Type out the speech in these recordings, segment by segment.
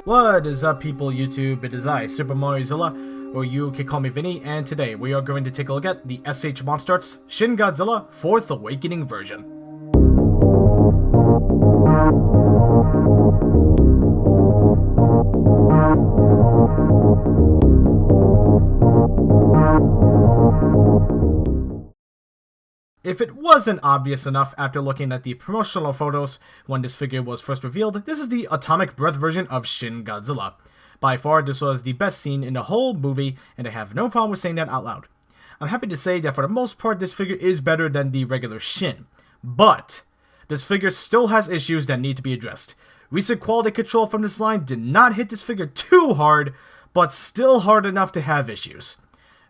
What is up, people YouTube? It is I, S.H.MonsterArts, or you can call me Vinny, and today we are going to take a look at the S.H.MonsterArts Shin Godzilla 4th Awakening version. If it wasn't obvious enough after looking at the promotional photos when this figure was first revealed, this is the atomic breath version of Shin Godzilla. By far, this was the best scene in the whole movie, and I have no problem with saying that out loud. I'm happy to say that for the most part, this figure is better than the regular Shin. But this figure still has issues that need to be addressed. Recent quality control from this line did not hit this figure too hard, but still hard enough to have issues.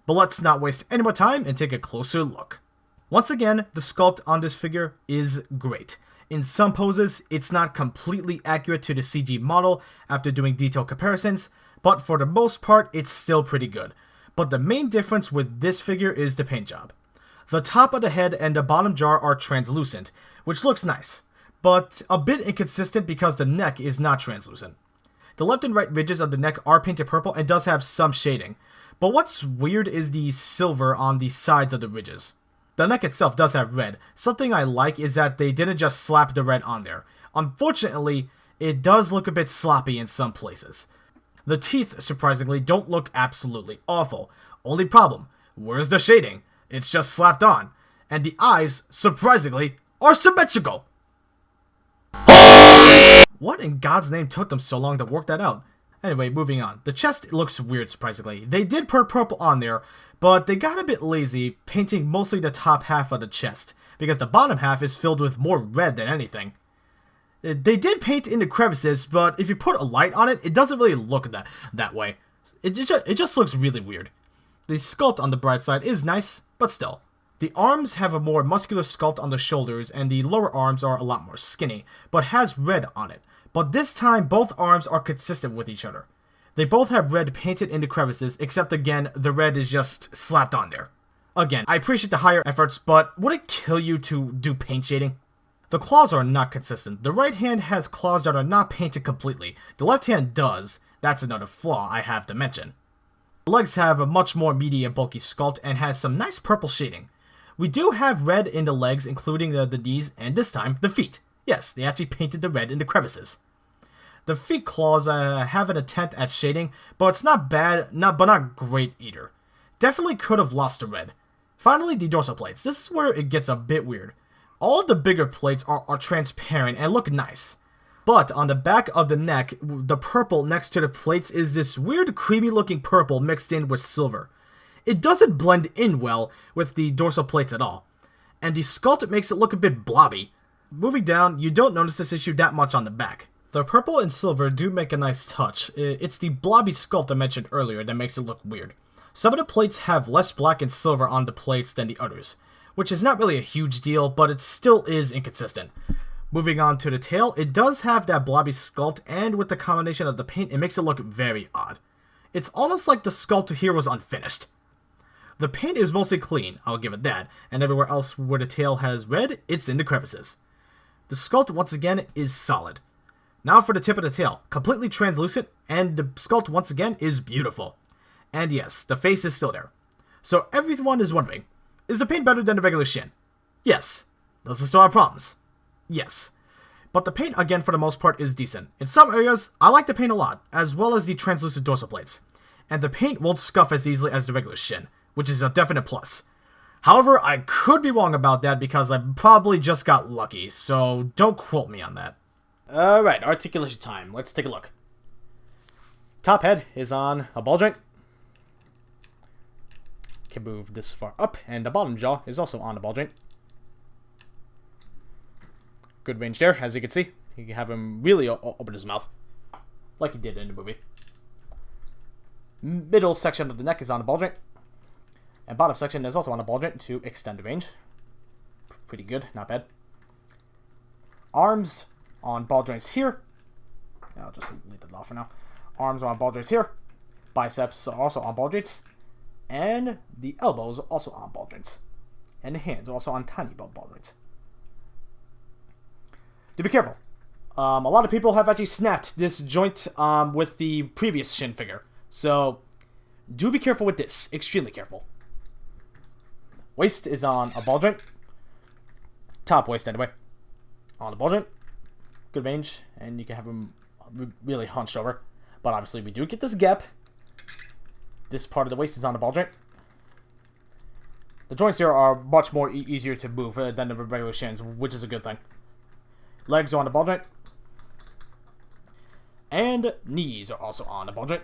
But let's not waste any more time and take a closer look. Once again, the sculpt on this figure is great. In some poses, it's not completely accurate to the CG model after doing detailed comparisons, but for the most part, it's still pretty good. But the main difference with this figure is the paint job. The top of the head and the bottom jaw are translucent, which looks nice, but a bit inconsistent because the neck is not translucent. The left and right ridges of the neck are painted purple and does have some shading, but what's weird is the silver on the sides of the ridges. The neck itself does have red. Something I like is that they didn't just slap the red on there. Unfortunately, it does look a bit sloppy in some places. The teeth, surprisingly, don't look absolutely awful. Only problem, where's the shading? It's just slapped on. And the eyes, surprisingly, are symmetrical! What in God's name took them so long to work that out? Anyway, moving on. The chest looks weird, surprisingly. They did put purple on there, but they got a bit lazy, painting mostly the top half of the chest, because the bottom half is filled with more red than anything. They did paint in the crevices, but if you put a light on it, it doesn't really look that way. It just looks really weird. The sculpt on the bright side is nice, but still. The arms have a more muscular sculpt on the shoulders, and the lower arms are a lot more skinny, but has red on it. But this time, both arms are consistent with each other. They both have red painted in the crevices, except again, the red is just slapped on there. Again, I appreciate the higher efforts, but would it kill you to do paint shading? The claws are not consistent. The right hand has claws that are not painted completely. The left hand does. That's another flaw I have to mention. The legs have a much more meaty and bulky sculpt and has some nice purple shading. We do have red in the legs, including the knees, and this time, the feet. Yes, they actually painted the red in the crevices. The feet claws have an attempt at shading, but it's not bad, but not great either. Definitely could have lost the red. Finally, the dorsal plates. This is where it gets a bit weird. All the bigger plates are transparent and look nice. But on the back of the neck, the purple next to the plates is this weird creamy looking purple mixed in with silver. It doesn't blend in well with the dorsal plates at all. And the sculpt makes it look a bit blobby. Moving down, you don't notice this issue that much on the back. The purple and silver do make a nice touch. It's the blobby sculpt I mentioned earlier that makes it look weird. Some of the plates have less black and silver on the plates than the others, which is not really a huge deal, but it still is inconsistent. Moving on to the tail, it does have that blobby sculpt, and with the combination of the paint, it makes it look very odd. It's almost like the sculpt here was unfinished. The paint is mostly clean, I'll give it that, and everywhere else where the tail has red, it's in the crevices. The sculpt, once again, is solid. Now for the tip of the tail, completely translucent, and the sculpt once again is beautiful. And yes, the face is still there. So everyone is wondering, is the paint better than the regular Shin? Yes. Does it still have problems? Yes. But the paint, again, for the most part, is decent. In some areas, I like the paint a lot, as well as the translucent dorsal plates. And the paint won't scuff as easily as the regular Shin, which is a definite plus. However, I could be wrong about that because I probably just got lucky, so don't quote me on that. Alright, articulation time. Let's take a look. Top head is on a ball joint. Can move this far up, and the bottom jaw is also on the ball joint. Good range there, as you can see. You can have him really open his mouth, like he did in the movie. Middle section of the neck is on the ball joint. And bottom section is also on the ball joint to extend the range. Pretty good, not bad. Arms on ball joints here. I'll just leave it off for now. Arms are on ball joints here. Biceps are also on ball joints. And the elbows are also on ball joints. And the hands are also on tiny ball joints. Do be careful. A lot of people have actually snapped this joint with the previous Shin figure. So, do be careful with this. Extremely careful. Waist is on a ball joint. Top waist, anyway. On a ball joint. Good range. And you can have him really hunched over. But obviously, we do get this gap. This part of the waist is on a ball joint. The joints here are much more easier to move than the regular Shins, which is a good thing. Legs are on the ball joint. And knees are also on the ball joint.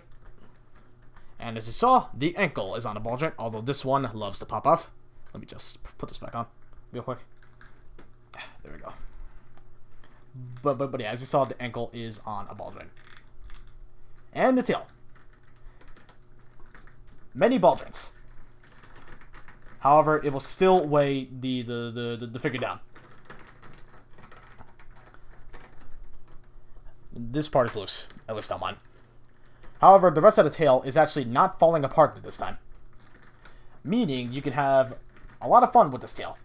And as you saw, the ankle is on the ball joint, although this one loves to pop off. Let me just put this back on real quick. There we go. But yeah, as you saw, the ankle is on a ball joint. And the tail. Many ball joints. However, it will still weigh the figure down. This part is loose, at least on mine. However, the rest of the tail is actually not falling apart this time. Meaning, you can have a lot of fun with this tail.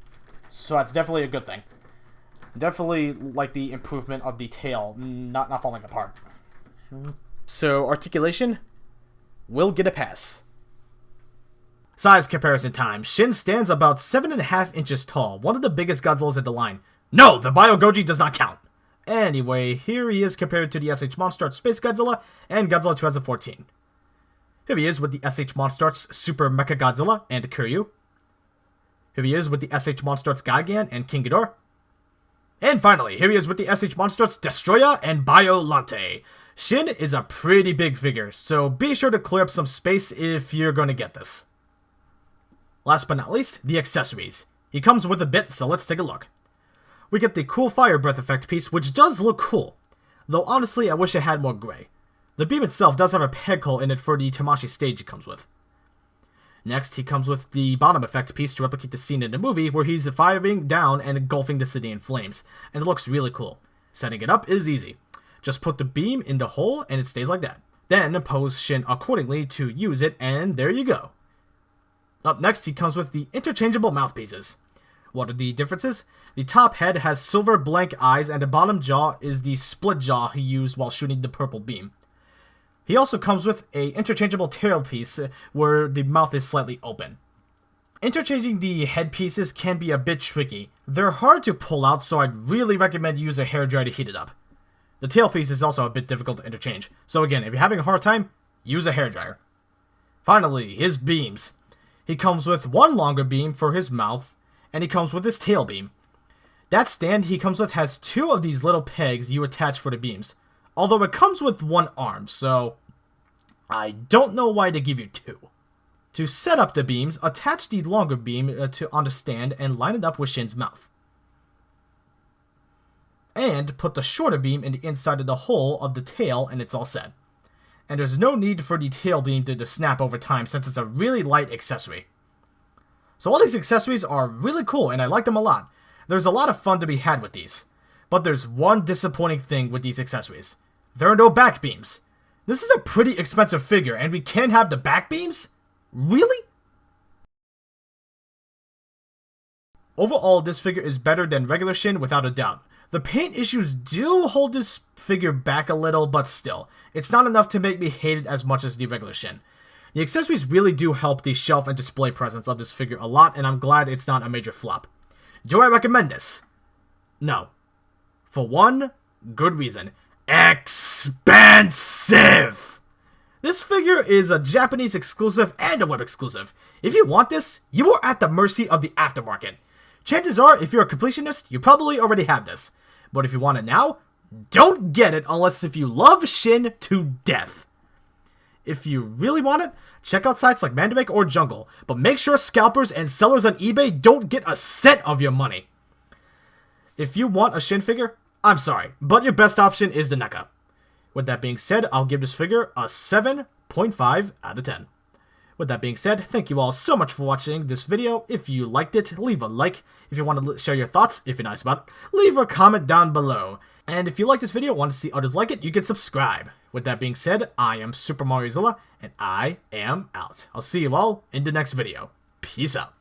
So that's definitely a good thing. Definitely like the improvement of the tail not falling apart. So, articulation will get a pass. Size comparison time. Shin stands about 7.5 inches tall, one of the biggest Godzillas in the line. No, the Bio Goji does not count. Anyway, here he is compared to the S.H.MonsterArts Space Godzilla and Godzilla 2014. Here he is with the S.H.MonsterArts Super Mecha Godzilla and Kiryu. Here he is with the S.H.MonsterArts Gigan and King Ghidorah. And finally, here he is with the S.H.MonsterArts Destroya and Biolante. Shin is a pretty big figure, so be sure to clear up some space if you're going to get this. Last but not least, the accessories. He comes with a bit, so let's take a look. We get the cool fire breath effect piece, which does look cool. Though honestly, I wish it had more gray. The beam itself does have a peg hole in it for the Tamashii stage it comes with. Next, he comes with the bottom effect piece to replicate the scene in the movie where he's firing down and engulfing the city in flames, and it looks really cool. Setting it up is easy. Just put the beam in the hole and it stays like that. Then pose Shin accordingly to use it, and there you go. Up next, he comes with the interchangeable mouthpieces. What are the differences? The top head has silver blank eyes, and the bottom jaw is the split jaw he used while shooting the purple beam. He also comes with a interchangeable tail piece, where the mouth is slightly open. Interchanging the head pieces can be a bit tricky. They're hard to pull out, so I'd really recommend you use a hairdryer to heat it up. The tail piece is also a bit difficult to interchange, so again, if you're having a hard time, use a hairdryer. Finally, his beams. He comes with one longer beam for his mouth, and he comes with his tail beam. That stand he comes with has two of these little pegs you attach for the beams, although it comes with one arm, so I don't know why they give you two. To set up the beams, attach the longer beam on the stand and line it up with Shin's mouth. And put the shorter beam in the inside of the hole of the tail and it's all set. And there's no need for the tail beam to snap over time since it's a really light accessory. So all these accessories are really cool and I like them a lot. There's a lot of fun to be had with these. But there's one disappointing thing with these accessories. There are no back beams. This is a pretty expensive figure and we can't have the back beams? Really? Overall, this figure is better than regular Shin without a doubt. The paint issues do hold this figure back a little, but still, it's not enough to make me hate it as much as the regular Shin. The accessories really do help the shelf and display presence of this figure a lot, and I'm glad it's not a major flop. Do I recommend this? No. For one good reason. Expensive! This figure is a Japanese exclusive and a web exclusive. If you want this, you are at the mercy of the aftermarket. Chances are, if you're a completionist, you probably already have this. But if you want it now, don't get it unless if you love Shin to death. If you really want it, check out sites like Mandarake or Jungle, but make sure scalpers and sellers on eBay don't get a cent of your money. If you want a Shin figure, I'm sorry, but your best option is the NECA. With that being said, I'll give this figure a 7.5 out of 10. With that being said, thank you all so much for watching this video. If you liked it, leave a like. If you want to share your thoughts, if you're nice about it, leave a comment down below. And if you like this video and want to see others like it, you can subscribe. With that being said, I am SuperMarioZilla, and I am out. I'll see you all in the next video. Peace out.